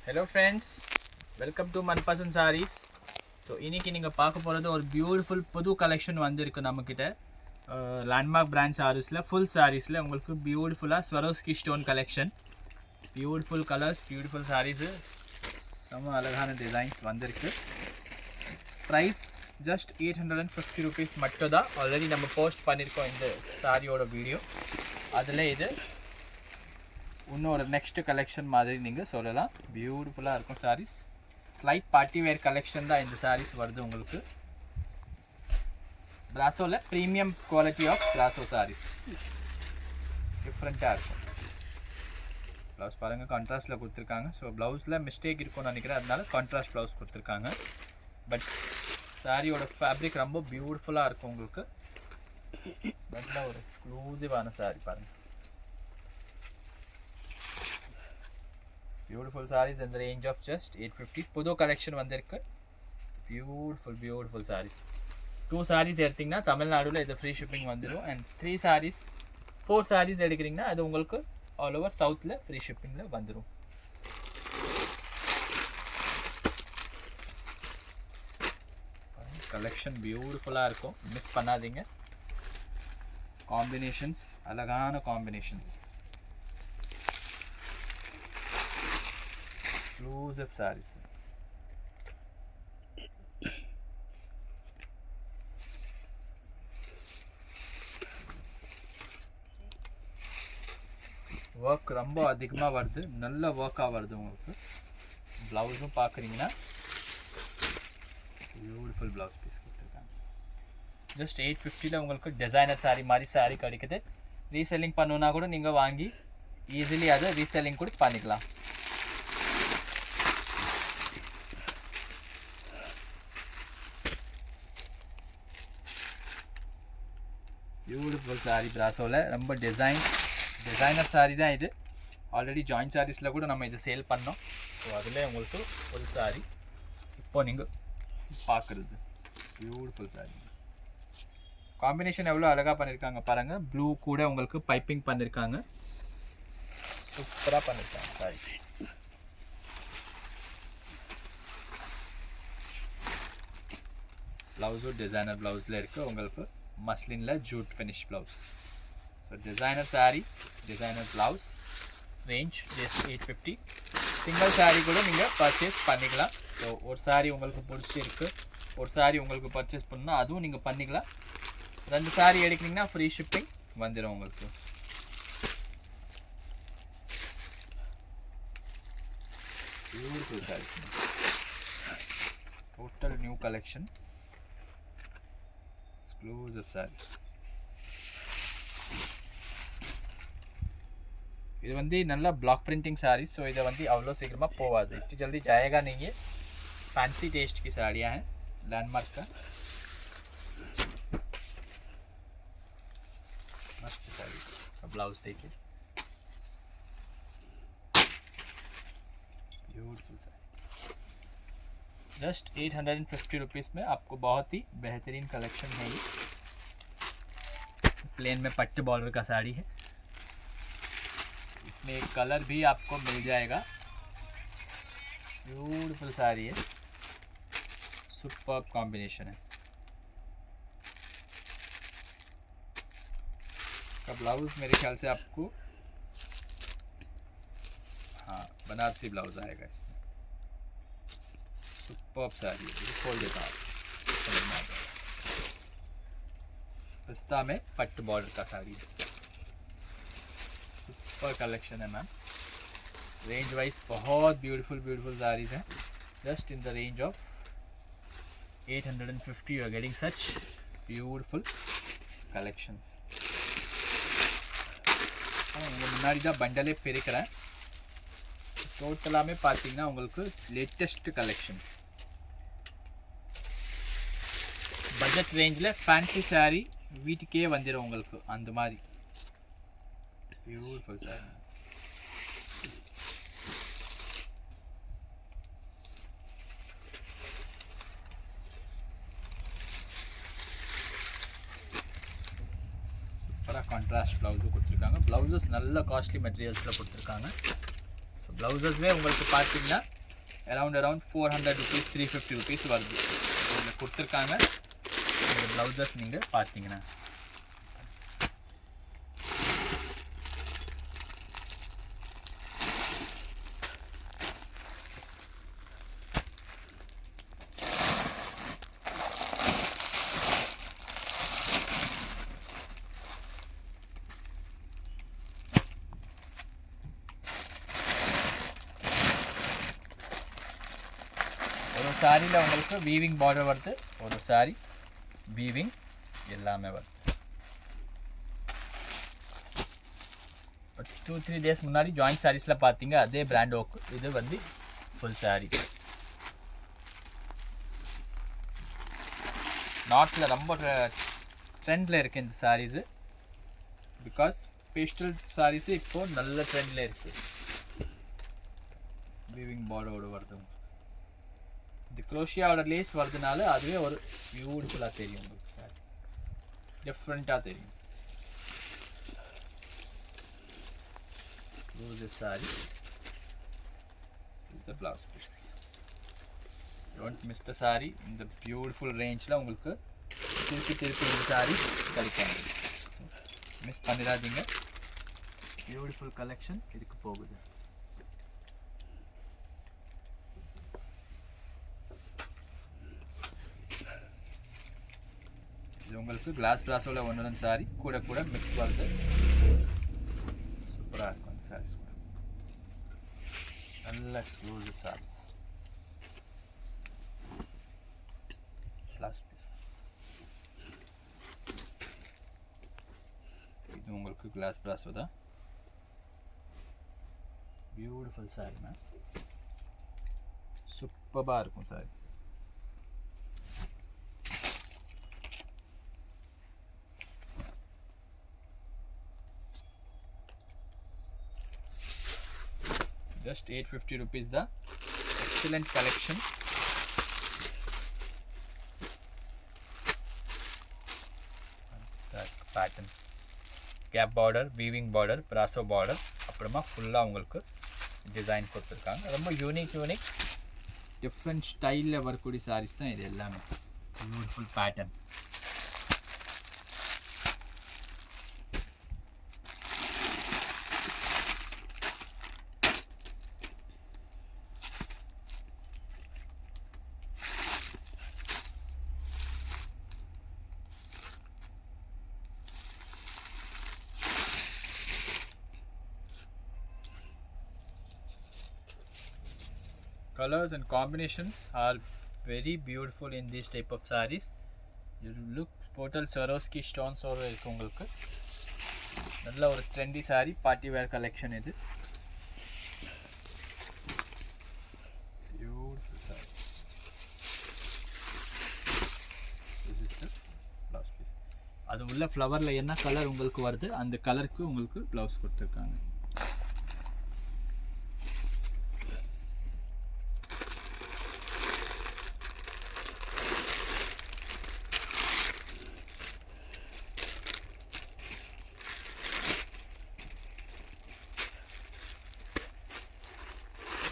Hello friends, welcome to Manpasan Sarees. So இன்றைக்கி நீங்கள் பார்க்க போகிறது ஒரு பியூட்டிஃபுல் புது கலெக்ஷன் வந்திருக்கு நம்மக்கிட்ட. லேண்ட்மார்க் பிராண்ட் சாரீஸில் ஃபுல் சாரீஸில் உங்களுக்கு பியூட்டிஃபுல்லாக Swarovski stone collection, beautiful colours, beautiful saris, செம்ம அழகான டிசைன்ஸ் வந்திருக்கு. ப்ரைஸ் ஜஸ்ட் 850 rupees மட்டும் தான். ஆல்ரெடி நம்ம போஸ்ட் பண்ணியிருக்கோம் இந்த சாரியோட வீடியோ. அதில் இது இன்னொரு நெக்ஸ்ட் கலெக்ஷன் மாதிரி நீங்கள் சொல்லலாம். பியூட்டிஃபுல்லாக இருக்கும் sarees. Slight party wear collection தான் இந்த சாரீஸ் வருது உங்களுக்கு. பிராசோவில் ப்ரீமியம் குவாலிட்டி ஆஃப் பிராசோ சாரீஸ் டிஃப்ரெண்ட்டாக இருக்கும். ப்ளவுஸ் பாருங்கள், கான்ட்ராஸ்ட்டில் கொடுத்துருக்காங்க. ஸோ ப்ளவுஸில் மிஸ்டேக் இருக்கும்னு நினைக்கிறேன், அதனால கான்ட்ராஸ்ட் ப்ளவுஸ் கொடுத்துருக்காங்க. பட் சாரியோட ஃபேப்ரிக் ரொம்ப பியூட்டிஃபுல்லாக இருக்கும் உங்களுக்கு. நல்ல ஒரு எக்ஸ்க்ளூசிவான சாரீ பாருங்கள். Beautiful sarees in the range of just 850. புது கலெக்ஷன் வந்திருக்கு. Beautiful sarees. 2 sarees எடுத்திங்கன்னா தமிழ்நாடுல இது ஃப்ரீ ஷிப்பிங் வந்துடும். அண்ட் 3 sarees 4 sarees எடுக்கிறீங்கன்னா அது உங்களுக்கு ஆல் ஓவர் சவுத்தில் ஃப்ரீ ஷிப்பிங்கில் வந்துடும். கலெக்ஷன் பியூட்டிஃபுல்லாக இருக்கும், மிஸ் பண்ணாதீங்க. காம்பினேஷன்ஸ், அழகான காம்பினேஷன்ஸ். Exclusive sarees. ஒர்க் ரொம்ப அதிகமாக வருது, நல்ல ஒர்க்காக வருது உங்களுக்கு. ப்ளவுஸும் பார்க்குறீங்கன்னா பியூட்டிஃபுல் ப்ளவுஸ் பீஸ் கொடுத்துருக்காங்க. ஜஸ்ட் 850 உங்களுக்கு டிசைனர் சாரீ மாதிரி சாரீ கிடைக்குது. ரீசெல்லிங் பண்ணுன்னா கூட நீங்கள் வாங்கி ஈஸிலி அதை ரீசெல்லிங் கூட பண்ணிக்கலாம். பியூட்டிஃபுல் சாரீ பிராசோவில் ரொம்ப டிசைனர் சாரீ தான் இது. ஆல்ரெடி ஜாயின்ட் சாரீஸில் கூட நம்ம இதை சேல் பண்ணோம். ஸோ அதில் உங்களுக்கு ஃபுல் சாரீ இப்போ நீங்கள் பார்க்குறது. பியூட்டிஃபுல் சாரீ காம்பினேஷன் எவ்வளோ அழகாக பண்ணியிருக்காங்க பாருங்கள். ப்ளூ கூட உங்களுக்கு பைப்பிங் பண்ணியிருக்காங்க, சூப்பராக பண்ணியிருக்காங்க சாரீ. ப்ளவுஸும் டிசைனர் ப்ளவுஸில் இருக்குது உங்களுக்கு. மஸ்லினில் jute finish blouse. So designer saree, designer blouse. Range just 850. Single saree கூட நீங்கள் பர்ச்சேஸ் பண்ணிக்கலாம். ஸோ ஒரு சாரீ உங்களுக்கு பிடிச்சிருக்கு, ஒரு சாரீ உங்களுக்கு பர்ச்சேஸ் பண்ணணும்னா அதுவும் நீங்கள் பண்ணிக்கலாம். 2 சாரீ எடுக்கிறீங்கன்னா ஃப்ரீ ஷிப்பிங் வந்துடும் உங்களுக்கு. Beautiful sari, total new collection. Exclusive sarees. இது வந்து நல்ல பிளாக் பிரிண்டிங் சாரீஸ். ஸோ இதை வந்து அவ்வளோ சீக்கிரமாக போகாது, इतनी जल्दी जाएगा नहीं. ये फैंसी टेस्ट की साड़ियाँ हैं लैंडमार्क का. मस्त साड़ी. ब्लाउज देखिए, ब्यूटीफुल साड़ी. जस्ट 850 रुपीज़ में आपको बहुत ही बेहतरीन कलेक्शन है ये. प्लेन में पट्टे बॉर्डर का साड़ी है. इसमें एक कलर भी आपको मिल जाएगा. ब्यूटीफुल साड़ी है, सुपर्ब कॉम्बिनेशन है. का ब्लाउज मेरे ख्याल से आपको हाँ बनारसी ब्लाउज आएगा इसमें. सुपर्ब साड़ी है, खोल देता हूँ समझ में आ जाएगा. पिस्ता में पट्ट बॉर्डर का साड़ी है. सुपर कलेक्शन है मैम. रेंज वाइज बहुत ब्यूटीफुल साड़ीज़ हैं. Just in the range of 850 you are getting such beautiful collections. முன்னாடி தான் பண்டலே பிரிக்கிறேன். டோட்டலாமே பார்த்தீங்கன்னா உங்களுக்கு லேட்டஸ்ட் கலெக்ஷன்ஸ். பட்ஜெட் ரேஞ்சில் ஃபேன்சி சாரீ வீட்டுக்கே வந்துடும் உங்களுக்கு அந்த மாதிரி. பியூட்டிஃபுல் சாரீ. சூப்பராக கான்ட்ராஸ்ட் ப்ளவுஸும் கொடுத்துருக்காங்க. ப்ளவுசஸ் நல்ல காஸ்ட்லி மெட்டீரியல்ஸில் கொடுத்துருக்காங்க. ஸோ ப்ளவுசஸ்லேயே உங்களுக்கு பார்த்தீங்கன்னா அரௌண்ட் 400 ருபீஸ் 350 ருபீஸ் வருது இதில் கொடுத்துருக்காங்க. இந்த ப்ளவுசஸ் நீங்கள் பார்த்தீங்கன்னா ஒரு சாரியில் உங்களுக்கு வீவிங் பார்டர் வருது, ஒரு சாரி வீவிங் எல்லாமே வருது. 2-3 டேஸ் முன்னாடி ஜாயிண்ட் சாரீஸில் பார்த்தீங்க அதே பிராண்ட் ஒர்க். இது வந்து ஃபுல் சாரி. நாட்டில் ரொம்ப ட்ரெண்டில் இருக்குது இந்த சாரீஸு. பிகாஸ் பேஸ்டல் சாரீஸு இப்போது நல்ல ட்ரெண்டில் இருக்குது. வீவிங் பார்டரோடு வருது. இந்த குரோஷியாவோட லேஸ் வருதுனால அதுவே ஒரு பியூட்டிஃபுல்லாக தெரியும் உங்களுக்கு. சாரி டிஃப்ரெண்ட்டாக தெரியும். Sari is the blouse piece. Don't miss the sari. இந்த பியூட்டிஃபுல் ரேஞ்சில் உங்களுக்கு திருப்பி இந்த சாரி கிடைக்கும். மிஸ் பண்ணிடாதீங்க. பியூட்டிஃபுல் கலெக்ஷன் இதுக்கு போகுது. இது உங்களுக்கு கிளாஸ் பிராஸோவில் 1 சாரி கூட மிக்ஸ் வருது. சூப்பராக இருக்கும் அந்த சாரீஸ் கூட. நல்ல எக்ஸ்க்ளூசிவ் சாரீஸ். Class piece. இது உங்களுக்கு கிளாஸ் பிராஸோ தான். Beautiful saree ma'am. சூப்பராக இருக்கும் sorry. Just 850 rupees the excellent collection. Pattern gap border, weaving border, brasso border, அப்புறமா ஃபுல்லாக உங்களுக்கு டிசைன் கொடுத்துருக்காங்க. ரொம்ப யூனிக் டிஃப்ரெண்ட் ஸ்டைலில் வரக்கூடிய சாரீஸ் தான் இது எல்லாமே. Beautiful pattern. Colors and combinations are very beautiful in this type of sarees. You look total Swarovski stones over இருக்கு உங்களுக்கு. நல்ல ஒரு trendy saree party wear collection இது. Beautiful saree. This is the blouse piece. அது உள்ள ஃப்ளவர்ல என்ன colour உங்களுக்கு வருது அந்த கலருக்கு உங்களுக்கு ப்ளவுஸ் கொடுத்துருக்காங்க.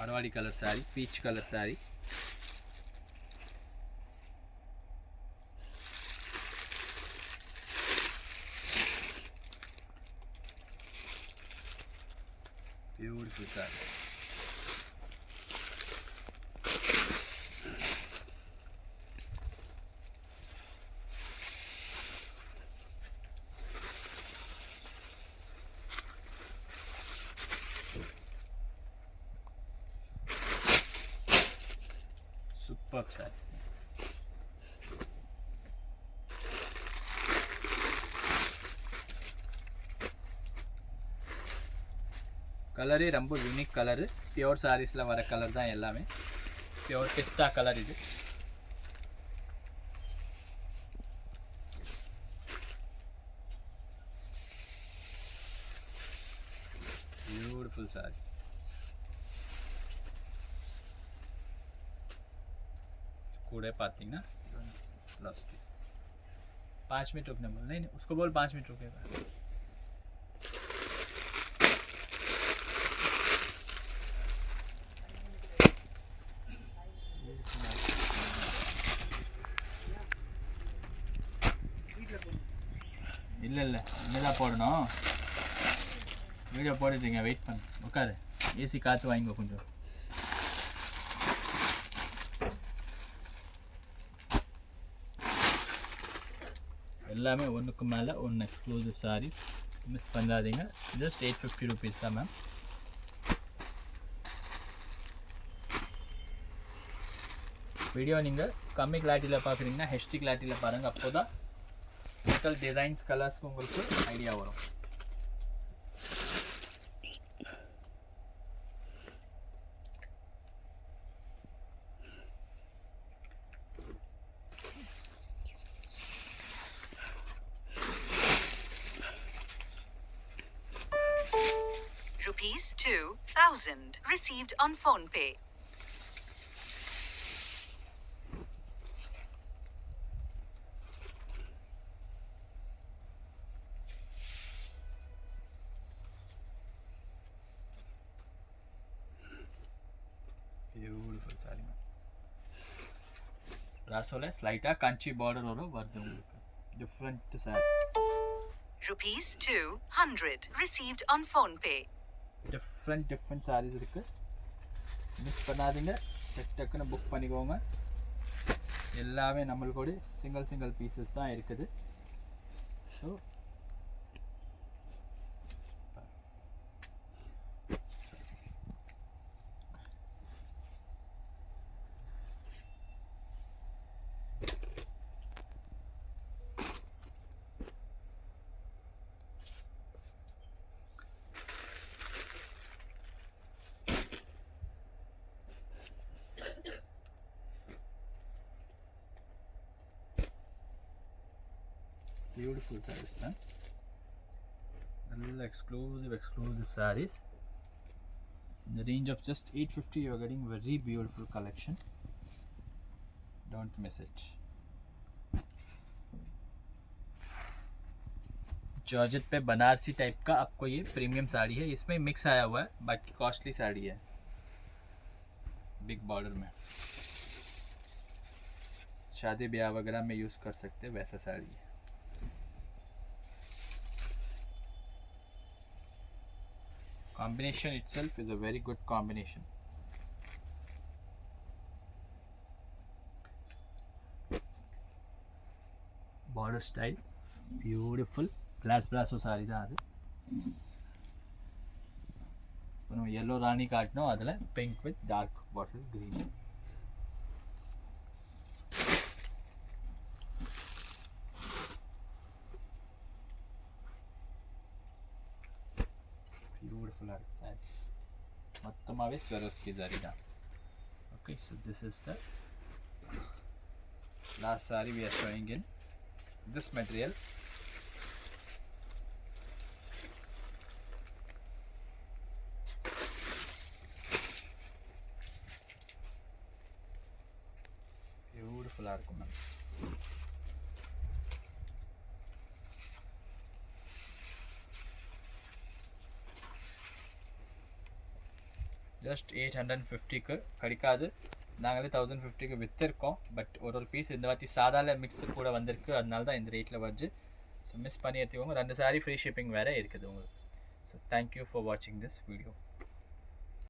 Marwadi color saree, peach color saree. Beautiful saree. Superb sarees. கலரே ரொம்ப யூனிக் கலரு. பியோர் சாரீஸில் வர கலர் தான் எல்லாமே. பியோர் பிஸ்டா கலர் இது. Beautiful sorry. कूड़े पाती ना ब्लाउज पीस 5 मिनट रुकने बोल नहीं उसको बोल 5 मिनट रुकेगा। இல்லை இல்லை இங்கே தான் போடணும். வீடியோ போட்டுட்டீங்க, வெயிட் பண்ணு, உட்காரு, ஏசி காற்று வாங்கிக்கோ கொஞ்சம். எல்லாமே ஒன்றுக்கு மேலே ஒன்று எக்ஸ்க்ளூசிவ் சாரீஸ், மிஸ் பண்ணாதீங்க. ஜஸ்ட் 850 rupees தான் மேம். வீடியோ நீங்கள் கம்மி கிளாரிட்டியில் பார்க்குறீங்கன்னா ஹெச்டி கிளாரிட்டியில் பாருங்கள், அப்போ தான் டோட்டல் டிசைன்ஸ் கலர்ஸ்க்கு உங்களுக்கு ஐடியா வரும். Rupees 2,000 received on PhonePe. Beautiful saree ma'am. ராசோல ஸ்லைட்டாக கஞ்சி பார்டர் வரும் வருது உங்களுக்கு. Different saree. Rupees 200 received on PhonePe. Different sarees இருக்குது, மிஸ் பண்ணாதீங்க. டக்குன்னு புக் பண்ணிக்கோங்க. எல்லாமே நம்மளுக்கு சிங்கிள் பீசஸ் தான் இருக்குது. ஸோ பியூட்டிஃபுல் சாரீஸ் தான், நல்ல exclusive sarees. In the range of just 850 you are getting very beautiful collection. Don't miss it. Georgette पे बनारसी टाइप का आपको ये प्रीमियम साड़ी है, इसमें मिक्स आया हुआ है, बाकी कॉस्टली साड़ी है, बिग बॉर्डर में शादी ब्याह वगैरह में यूज़ कर सकते हैं वैसा साड़ी है. Combination itself is a very good combination. Border style, beautiful brasso saree தான் அது. நம்ம yellow ராணி காட்டணும், அதில் pink with dark bottle green. Beautiful saree. மொத்தமாகவே ஸ்வெரோஸ்கி saree தான். Okay, so this is the last saree we are showing in this material. பியூட்டிஃபுல்லாக இருக்கும் ma'am. Just 850க்கு கிடைக்காது, நாங்களே 1050க்கு விற்றுருக்கோம். பட் ஒரு பீஸ் இந்த வாட்டி சாதால மிக்ஸு கூட வந்திருக்கு, அதனால தான் இந்த ரேட்டில் வருது. ஸோ மிஸ் பண்ணி எடுத்துக்கோங்க. 2 சாரீ ஃப்ரீ ஷிப்பிங் வேறு இருக்குது உங்களுக்கு. ஸோ தேங்க்யூ ஃபார் வாட்சிங் திஸ் வீடியோ.